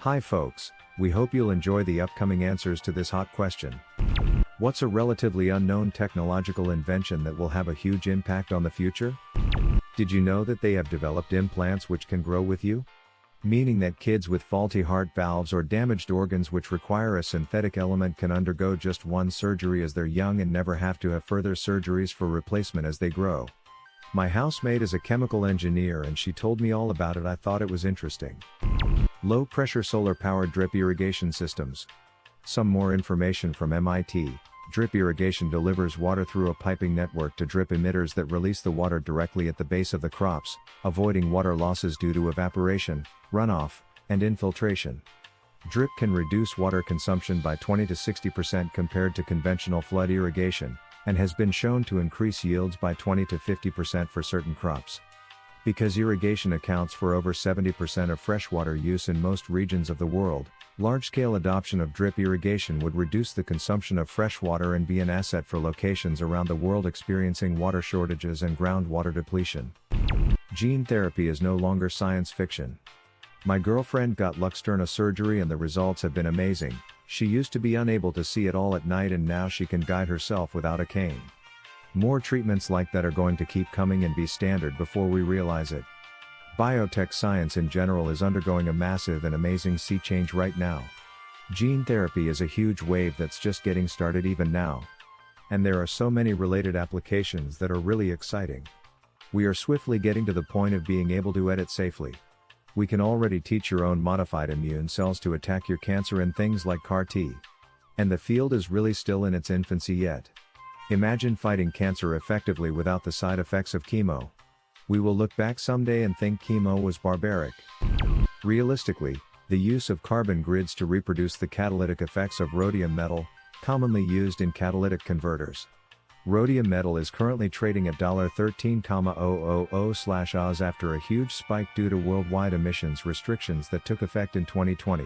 Hi folks, we hope you'll enjoy the upcoming answers to this hot question. What's a relatively unknown technological invention that will have a huge impact on the future? Did you know that they have developed implants which can grow with you? Meaning that kids with faulty heart valves or damaged organs which require a synthetic element can undergo just one surgery as they're young and never have to have further surgeries for replacement as they grow. My housemate is a chemical engineer and she told me all about it. I thought it was interesting. Low pressure solar powered drip irrigation systems. Some more information from MIT. Drip irrigation delivers water through a piping network to drip emitters that release the water directly at the base of the crops, avoiding water losses due to evaporation, runoff, and infiltration. Drip can reduce water consumption by 20 to 60% compared to conventional flood irrigation, and has been shown to increase yields by 20 to 50% for certain crops. Because irrigation accounts for over 70% of freshwater use in most regions of the world, large-scale adoption of drip irrigation would reduce the consumption of fresh water and be an asset for locations around the world experiencing water shortages and groundwater depletion. Gene therapy is no longer science fiction. My girlfriend got Luxturna surgery and the results have been amazing. She used to be unable to see at all at night and now she can guide herself without a cane. More treatments like that are going to keep coming and be standard before we realize it. Biotech science in general is undergoing a massive and amazing sea change right now. Gene therapy is a huge wave that's just getting started even now. And there are so many related applications that are really exciting. We are swiftly getting to the point of being able to edit safely. We can already teach your own modified immune cells to attack your cancer in things like CAR-T. And the field is really still in its infancy yet. Imagine fighting cancer effectively without the side effects of chemo. We will look back someday and think chemo was barbaric. Realistically, the use of carbon grids to reproduce the catalytic effects of rhodium metal, commonly used in catalytic converters. Rhodium metal is currently trading at $13,000/Oz after a huge spike due to worldwide emissions restrictions that took effect in 2020.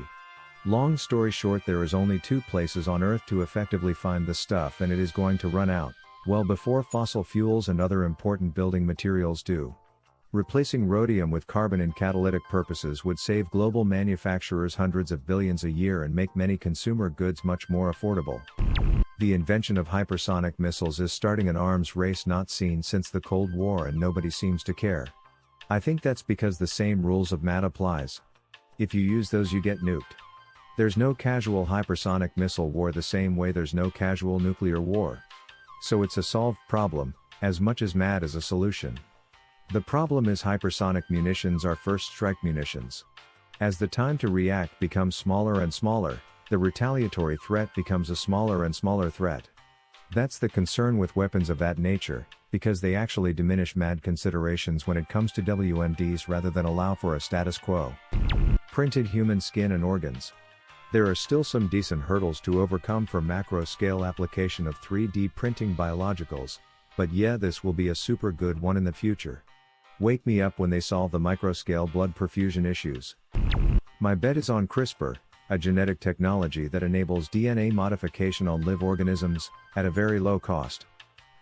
Long story short, there is only two places on Earth to effectively find the stuff and it is going to run out, well before fossil fuels and other important building materials do. Replacing rhodium with carbon in catalytic purposes would save global manufacturers hundreds of billions a year and make many consumer goods much more affordable. The invention of hypersonic missiles is starting an arms race not seen since the Cold War and nobody seems to care. I think that's because the same rules of math applies. If you use those you get nuked. There's no casual hypersonic missile war the same way there's no casual nuclear war. So it's a solved problem, as much as MAD is a solution. The problem is hypersonic munitions are first strike munitions. As the time to react becomes smaller and smaller, the retaliatory threat becomes a smaller and smaller threat. That's the concern with weapons of that nature, because they actually diminish MAD considerations when it comes to WMDs rather than allow for a status quo. Printed human skin and organs. There are still some decent hurdles to overcome for macro-scale application of 3D printing biologicals, but yeah, this will be a super good one in the future. Wake me up when they solve the micro-scale blood perfusion issues. My bet is on CRISPR, a genetic technology that enables DNA modification on live organisms, at a very low cost.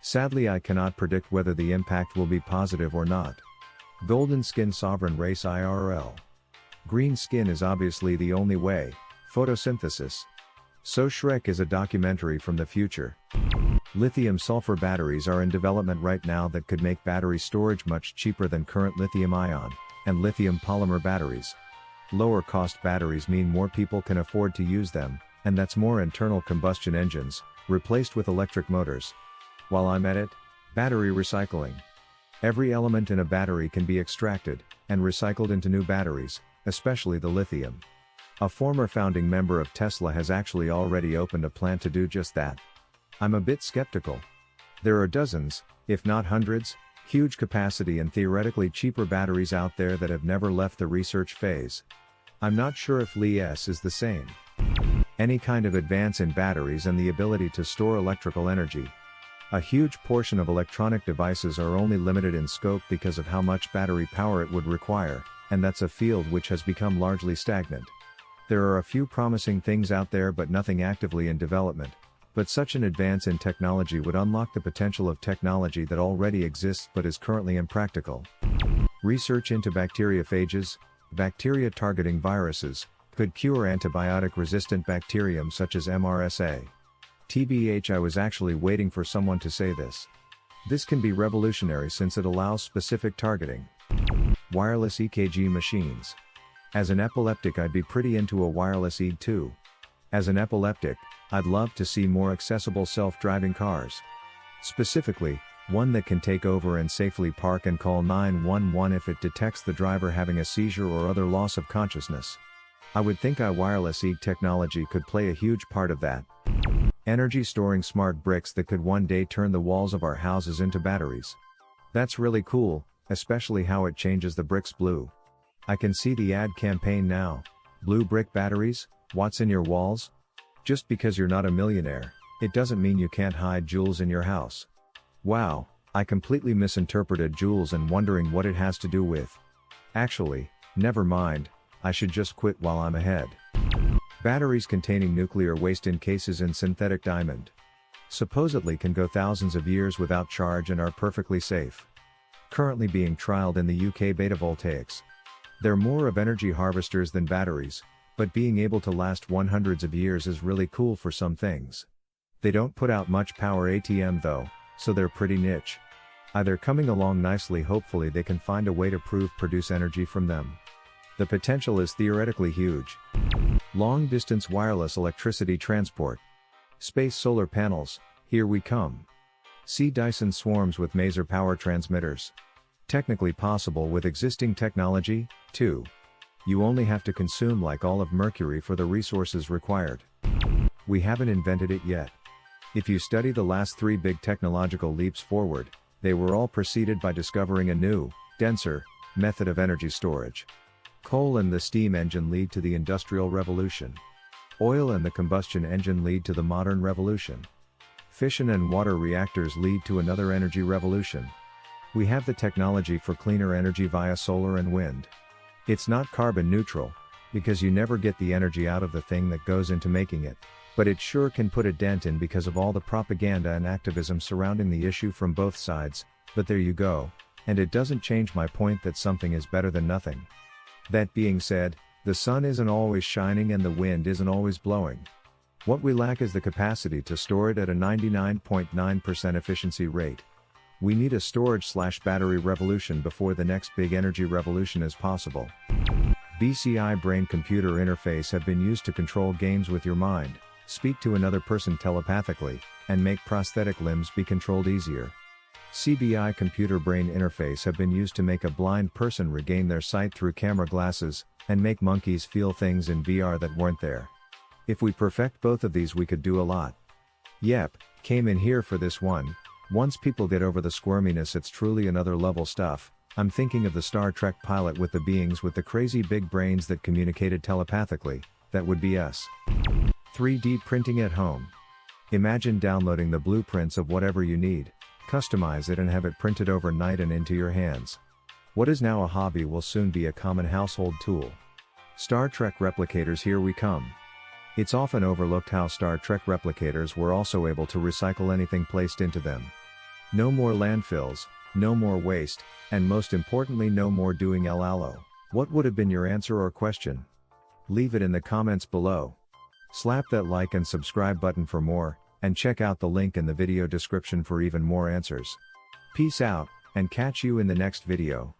Sadly, I cannot predict whether the impact will be positive or not. Golden skin sovereign race IRL. Green skin is obviously the only way. Photosynthesis. So Shrek is a documentary from the future. Lithium-sulfur batteries are in development right now that could make battery storage much cheaper than current lithium-ion and lithium polymer batteries. Lower cost batteries mean more people can afford to use them, and that's more internal combustion engines, replaced with electric motors. While I'm at it, battery recycling. Every element in a battery can be extracted and recycled into new batteries, especially the lithium. A former founding member of Tesla has actually already opened a plant to do just that. I'm a bit skeptical. There are dozens, if not hundreds, huge capacity and theoretically cheaper batteries out there that have never left the research phase. I'm not sure if Li-S is the same. Any kind of advance in batteries and the ability to store electrical energy. A huge portion of electronic devices are only limited in scope because of how much battery power it would require, and that's a field which has become largely stagnant. There are a few promising things out there but nothing actively in development, but such an advance in technology would unlock the potential of technology that already exists but is currently impractical. Research into bacteriophages, bacteria targeting viruses, Could cure antibiotic-resistant bacterium such as MRSA. TBH, I was actually waiting for someone to say this. This can be revolutionary since it allows specific targeting. Wireless EKG machines. As an epileptic, I'd be pretty into a wireless EEG too. As an epileptic, I'd love to see more accessible self-driving cars. Specifically, one that can take over and safely park and call 911 if it detects the driver having a seizure or other loss of consciousness. I would think wireless EEG technology could play a huge part of that. Energy storing smart bricks that could one day turn the walls of our houses into batteries. That's really cool, especially how it changes the bricks blue. I can see the ad campaign now. Blue brick batteries, what's in your walls? Just because you're not a millionaire, it doesn't mean you can't hide jewels in your house. Wow, I completely misinterpreted jewels and wondering what it has to do with. Actually, never mind, I should just quit while I'm ahead. Batteries containing nuclear waste encases in synthetic diamond. Supposedly can go thousands of years without charge and are perfectly safe. Currently being trialed in the UK. Beta voltaics. They're more of energy harvesters than batteries, but being able to last hundreds of years is really cool for some things. They don't put out much power ATM though, so they're pretty niche. They're coming along nicely. Hopefully they can find a way to produce energy from them. The potential is theoretically huge. Long-distance wireless electricity transport. Space solar panels, here we come. See Dyson swarms with maser power transmitters. Technically possible with existing technology, too. You only have to consume like all of Mercury for the resources required. We haven't invented it yet. If you study the last 3 big technological leaps forward, they were all preceded by discovering a new, denser, method of energy storage. Coal and the steam engine lead to the Industrial Revolution. Oil and the combustion engine lead to the modern revolution. Fission and water reactors lead to another energy revolution. We have the technology for cleaner energy via solar and wind. It's not carbon neutral, because you never get the energy out of the thing that goes into making it, but it sure can put a dent in because of all the propaganda and activism surrounding the issue from both sides, but there you go, and it doesn't change my point that something is better than nothing. That being said, the sun isn't always shining and the wind isn't always blowing. What we lack is the capacity to store it at a 99.9% efficiency rate. We need a storage/battery revolution before the next big energy revolution is possible. BCI brain-computer interface have been used to control games with your mind, speak to another person telepathically, and make prosthetic limbs be controlled easier. CBI computer-brain interface have been used to make a blind person regain their sight through camera glasses, and make monkeys feel things in VR that weren't there. If we perfect both of these we could do a lot. Yep, came in here for this one. Once people get over the squirminess it's truly another level stuff. I'm thinking of the Star Trek pilot with the beings with the crazy big brains that communicated telepathically, that would be us. 3D printing at home. Imagine downloading the blueprints of whatever you need, customize it and have it printed overnight and into your hands. What is now a hobby will soon be a common household tool. Star Trek replicators, here we come. It's often overlooked how Star Trek replicators were also able to recycle anything placed into them. No more landfills, no more waste, and most importantly no more doing El Alo. What would have been your answer or question? Leave it in the comments below. Slap that like and subscribe button for more, and check out the link in the video description for even more answers. Peace out, and catch you in the next video.